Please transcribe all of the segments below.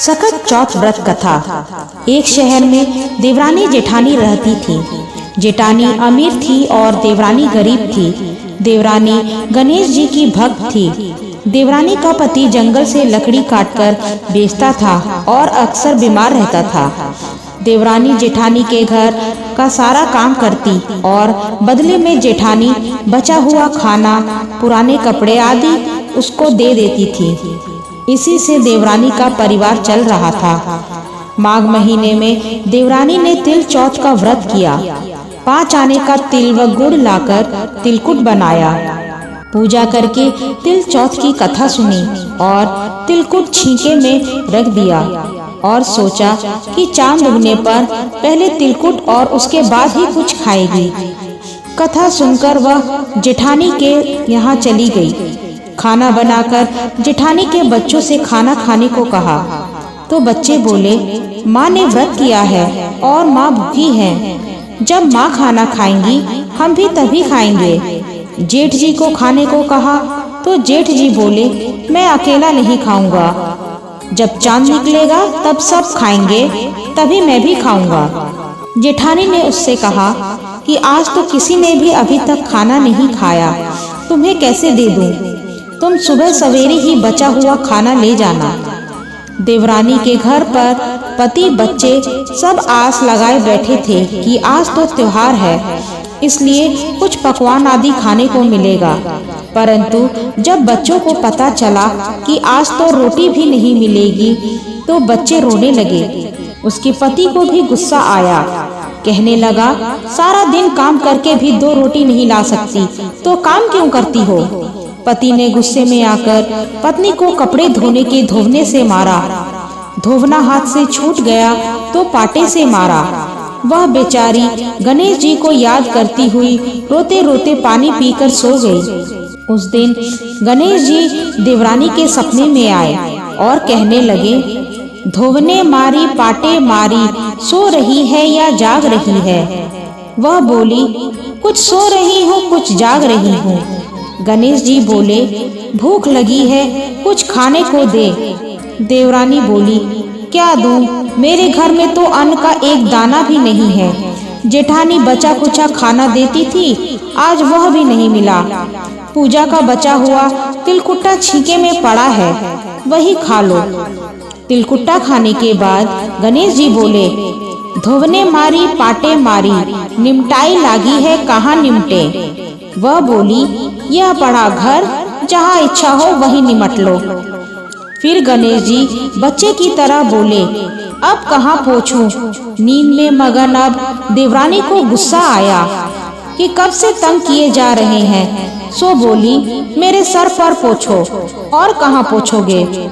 सकट चौथ व्रत कथा। एक शहर में देवरानी जेठानी रहती थी। जेठानी अमीर थी और देवरानी गरीब थी। देवरानी गणेश जी की भक्त थी। देवरानी का पति जंगल से लकड़ी काटकर बेचता था और अक्सर बीमार रहता था। देवरानी जेठानी के घर का सारा काम करती और बदले में जेठानी बचा हुआ खाना, पुराने कपड़े आदि उसको दे देती थी। इसी से देवरानी का परिवार चल रहा था। माघ महीने में देवरानी ने तिल चौथ का व्रत किया। 5 आने का तिल व गुड़ लाकर तिलकुट बनाया। पूजा करके तिल चौथ की कथा सुनी और तिलकुट छींके में रख दिया और सोचा कि चांद उगने पर पहले तिलकुट और उसके बाद ही कुछ खाएगी। कथा सुनकर वह जेठानी के यहाँ चली गई। खाना बनाकर जेठानी के बच्चों से खाना खाने को कहा तो बच्चे बोले, माँ ने व्रत किया है और माँ भूखी है। जब माँ खाना खाएंगी हम भी तभी खाएंगे। जेठ जी को खाने को कहा तो जेठ जी बोले, मैं अकेला नहीं खाऊंगा। जब चांद निकलेगा तब सब खाएंगे, तभी मैं भी खाऊंगा। जेठानी ने उससे कहा कि आज तो किसी ने भी अभी तक खाना नहीं खाया, तुम्हें कैसे दे दूं? तुम सुबह सवेरे ही बचा हुआ खाना ले जाना। देवरानी के घर पर पति बच्चे सब आस लगाए बैठे थे कि आज तो त्योहार है, इसलिए कुछ पकवान आदि खाने को मिलेगा। परंतु जब बच्चों को पता चला कि आज तो रोटी भी नहीं मिलेगी तो बच्चे रोने लगे। उसके पति को भी गुस्सा आया। कहने लगा, सारा दिन काम करके भी 2 रोटी नहीं ला सकती तो काम क्यों करती हो? पति ने गुस्से में आकर पत्नी को कपड़े धोने के धोवने से मारा। धोवना हाथ से छूट गया तो पाटे से मारा। वह बेचारी गणेश जी को याद करती हुई रोते रोते पानी पीकर सो गई। उस दिन गणेश जी देवरानी के सपने में आए और कहने लगे, धोवने मारी पाटे मारी, सो रही है या जाग रही है? वह बोली, कुछ सो रही हूँ कुछ जाग रही हूँ। गणेश जी बोले, भूख लगी है, कुछ खाने को दे। देवरानी बोली, क्या दूं? मेरे घर में तो अन्न का एक दाना भी नहीं है। जेठानी बचा कुचा खाना देती थी, आज वह भी नहीं मिला। पूजा का बचा हुआ तिलकुट्टा छींके में पड़ा है, वही खा लो। तिलकुट्टा खाने के बाद गणेश जी बोले, धोवने मारी पाटे मारी, निमटाई लागी है कहाँ निमटे? वह बोली, यह पड़ा घर, जहाँ इच्छा हो वही निमट लो। फिर गणेश जी बच्चे की तरह बोले, अब कहाँ पोछूं? नींद में मगन अब देवरानी को गुस्सा आया कि कब से तंग किए जा रहे हैं। सो बोली, मेरे सर पर पोछो। और कहाँ पोछोगे?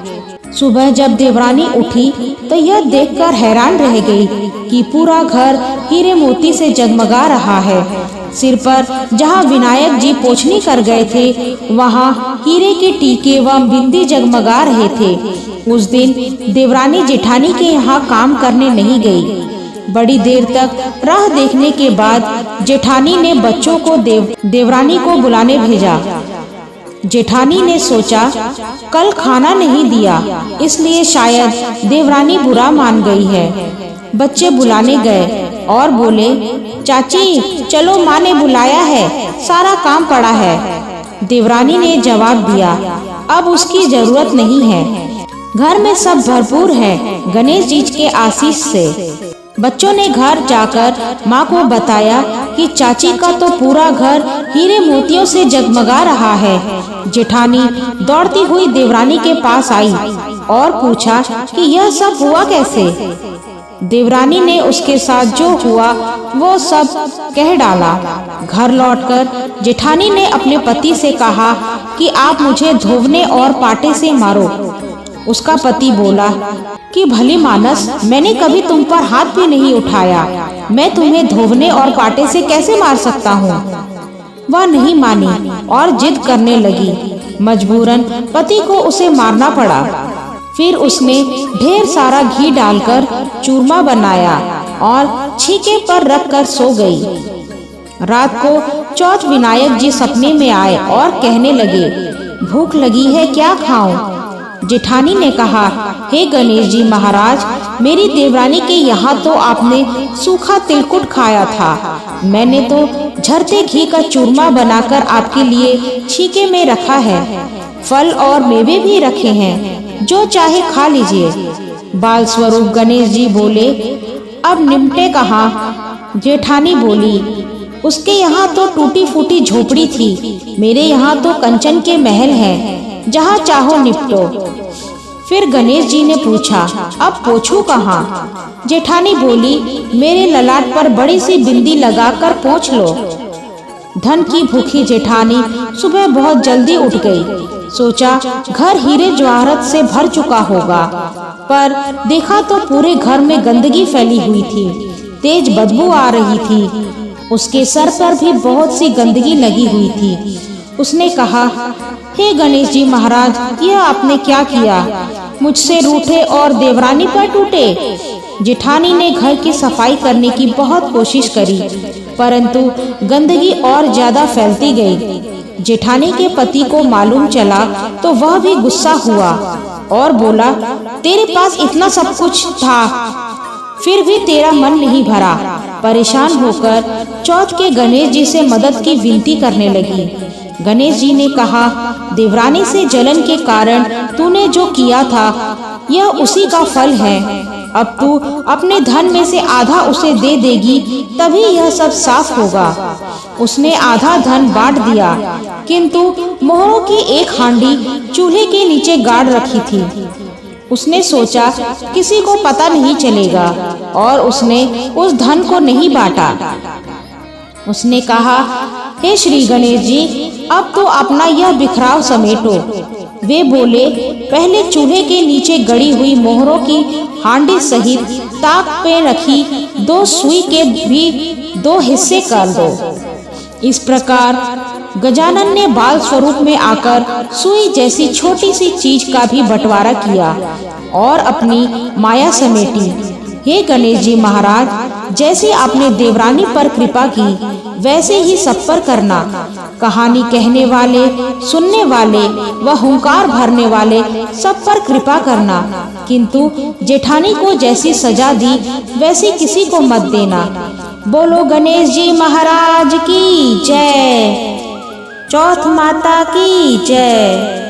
सुबह जब देवरानी उठी तो यह देखकर हैरान रह गई कि पूरा घर हीरे मोती से जगमगा रहा है। सिर पर जहाँ विनायक जी पोछनी कर गए थे वहाँ हीरे के टीके व बिंदी जगमगा रहे थे। उस दिन देवरानी जेठानी के यहाँ काम करने नहीं गई। बड़ी देर तक राह देखने के बाद जेठानी ने बच्चों को देवरानी को बुलाने भेजा। जेठानी ने सोचा, कल खाना नहीं दिया इसलिए शायद देवरानी बुरा मान गई है। बच्चे बुलाने गए और बोले, चाची चलो, माँ ने बुलाया है, सारा काम पड़ा है। देवरानी ने जवाब दिया, अब उसकी जरूरत नहीं है, घर में सब भरपूर है गणेश जी के आशीष से। बच्चों ने घर जाकर माँ को बताया कि चाची का तो पूरा घर हीरे मोतियों से जगमगा रहा है। जेठानी दौड़ती हुई देवरानी के पास आई और पूछा कि यह सब हुआ कैसे? देवरानी ने उसके साथ जो हुआ वो सब कह डाला। घर लौटकर जेठानी ने अपने पति से कहा कि आप मुझे धोवने और पाटे से मारो। उसका पति बोला कि भली मानस, मैंने कभी तुम पर हाथ भी नहीं उठाया, मैं तुम्हें धोवने और पाटे से कैसे मार सकता हूँ? वह नहीं मानी और जिद करने लगी। मजबूरन पति को उसे मारना पड़ा। फिर उसने ढेर सारा घी डालकर चूरमा बनाया और छींके पर रखकर सो गई। रात को चौथ विनायक जी सपने में आए और कहने लगे, भूख लगी है, क्या खाऊं? जेठानी ने कहा, हे गणेश जी महाराज, मेरी देवरानी के यहाँ तो आपने सूखा तिलकुट खाया था। मैंने तो झरते घी का चूरमा बनाकर आपके लिए छीके में रखा है। फल और मेवे भी रखे हैं, जो चाहे खा लीजिए। बाल स्वरूप गणेश जी बोले, अब निमटे कहाँ? जेठानी बोली, उसके यहाँ तो टूटी फूटी झोपड़ी थी, मेरे यहाँ तो कंचन के महल हैं, जहाँ चाहो निपटो। फिर गणेश जी ने पूछा, अब पोछूं कहाँ? जेठानी बोली, मेरे ललाट पर बड़ी सी बिंदी लगाकर पोंछ लो। धन की भूखी जेठानी सुबह बहुत जल्दी उठ गई। सोचा घर हीरे जवाहरत से भर चुका होगा, पर देखा तो पूरे घर में गंदगी फैली हुई थी, तेज बदबू आ रही थी। उसके सर पर भी बहुत सी गंदगी लगी हुई थी। उसने कहा, हे गणेश जी महाराज, यह आपने क्या किया? मुझसे रूठे और देवरानी पर टूटे। जेठानी ने घर की सफाई करने की बहुत कोशिश करी, परंतु गंदगी और ज्यादा फैलती गई। जेठानी के पति को मालूम चला तो वह भी गुस्सा हुआ और बोला, तेरे पास इतना सब कुछ था, फिर भी तेरा मन नहीं भरा। परेशान होकर चौथ के गणेश जी से मदद की विनती करने लगी। गणेश जी ने कहा, देवरानी से जलन के कारण तूने जो किया था, यह उसी का फल है। अब तू अपने धन में से आधा उसे दे देगी, तभी यह सब साफ होगा। उसने आधा धन बांट दिया, किंतु मोहरों की एक हांडी चूल्हे के नीचे गाड़ रखी थी। उसने सोचा किसी को पता नहीं चलेगा, और उसने उस धन को नहीं बांटा। उसने कहा, हे श्री गणेश जी, अब तो अपना यह बिखराव समेटो। वे बोले, पहले चूल्हे के नीचे गड़ी हुई मोहरों की हांडी सहित ताक पे रखी 2 सुई के भी 2 हिस्से कर दो। इस प्रकार गजानन ने बाल स्वरूप में आकर सुई जैसी छोटी सी चीज का भी बंटवारा किया और अपनी माया समेटी। हे गणेश जी महाराज, जैसे आपने देवरानी पर कृपा की, वैसे ही सब पर करना। कहानी कहने वाले, सुनने वाले व हुंकार भरने वाले सब पर कृपा करना, किंतु जेठानी को जैसी सजा दी वैसी किसी को मत देना। बोलो गणेश जी महाराज की जय। चौथ माता की जय।